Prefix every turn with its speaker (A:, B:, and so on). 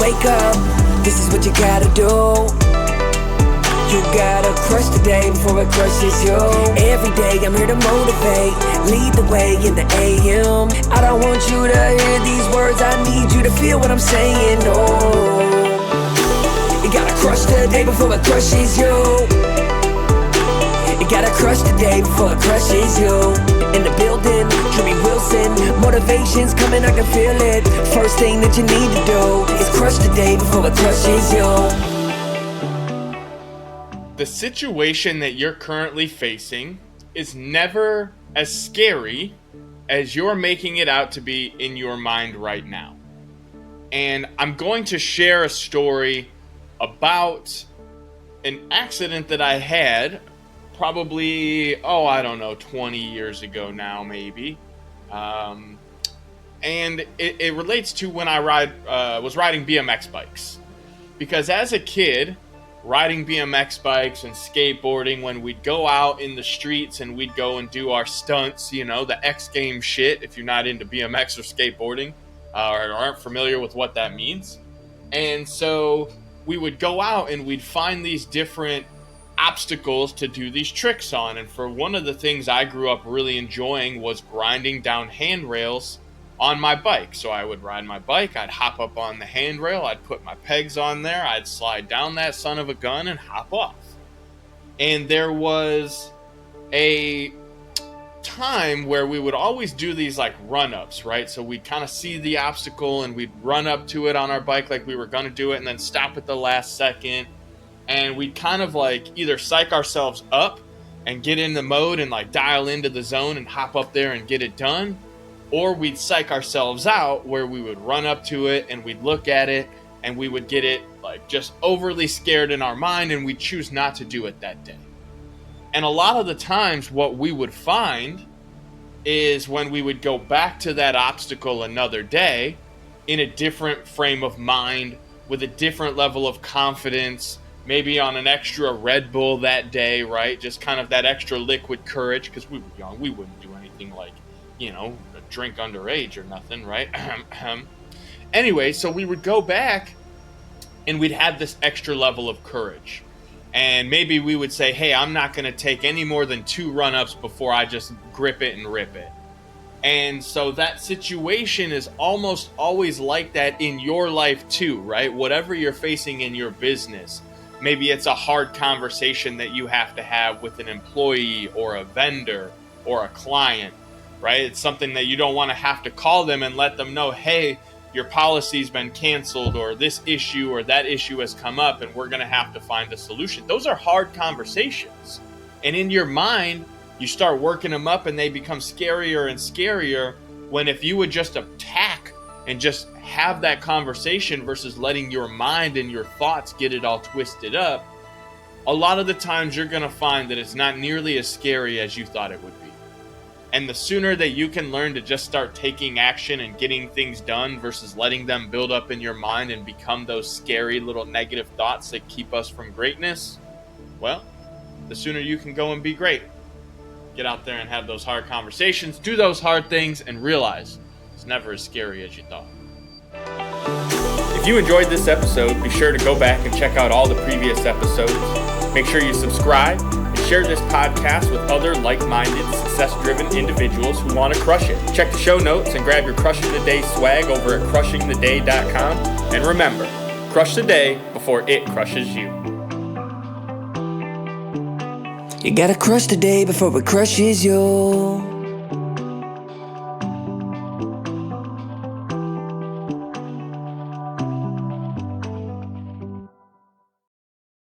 A: wake up, this is what you gotta do. You gotta crush the day before it crushes you. Every day I'm here to motivate, lead the way in the AM. I don't want you to hear these words, I need you to feel what I'm saying. Oh, you gotta crush the day before it crushes you. You gotta crush the day before it crushes you. In the building, Drewbie Wilson, motivation's coming, I can feel it. First thing that you need to do is crush the day before it crushes you.
B: The situation that you're currently facing is never as scary as you're making it out to be in your mind right now. And I'm going to share a story about an accident that I had probably, 20 years ago now, maybe. And it relates to when I was riding BMX bikes. Because as a kid, riding BMX bikes and skateboarding, when we'd go out in the streets and we'd go and do our stunts, the X Games shit, if you're not into BMX or skateboarding or aren't familiar with what that means. And so we would go out and we'd find these different obstacles to do these tricks on. And for one of the things I grew up really enjoying was grinding down handrails on my bike. So I would ride my bike, I'd hop up on the handrail, I'd put my pegs on there, I'd slide down that son of a gun and hop off. And there was a time where we would always do these like run-ups, right? So we'd kind of see the obstacle and we'd run up to it on our bike like we were going to do it and then stop at the last second. And we'd kind of like either psych ourselves up and get in the mode and like dial into the zone and hop up there and get it done. Or we'd psych ourselves out where we would run up to it and we'd look at it and we would get it like just overly scared in our mind and we'd choose not to do it that day. And a lot of the times what we would find is when we would go back to that obstacle another day in a different frame of mind, with a different level of confidence, maybe on an extra Red Bull that day, right? Just kind of that extra liquid courage, because we were young, we wouldn't do anything like, drink underage or nothing, right? Anyway, so we would go back and we'd have this extra level of courage. And maybe we would say, hey, I'm not going to take any more than 2 run-ups before I just grip it and rip it. And so that situation is almost always like that in your life too, right? Whatever you're facing in your business, maybe it's a hard conversation that you have to have with an employee or a vendor or a client, right? It's something that you don't want to have to call them and let them know, hey, your policy's been canceled or this issue or that issue has come up and we're going to have to find a solution. Those are hard conversations. And in your mind, you start working them up and they become scarier and scarier, when if you would just attack and just have that conversation versus letting your mind and your thoughts get it all twisted up, a lot of the times you're going to find that it's not nearly as scary as you thought it would be. And the sooner that you can learn to just start taking action and getting things done versus letting them build up in your mind and become those scary little negative thoughts that keep us from greatness, well, the sooner you can go and be great. Get out there and have those hard conversations, do those hard things, and realize it's never as scary as you thought. If you enjoyed this episode, be sure to go back and check out all the previous episodes. Make sure you subscribe and share this podcast with other like-minded, success-driven individuals who want to crush it. Check the show notes and grab your Crushing the Day swag over at crushingtheday.com. And remember, crush the day before it crushes you.
A: You gotta crush the day before it crushes you.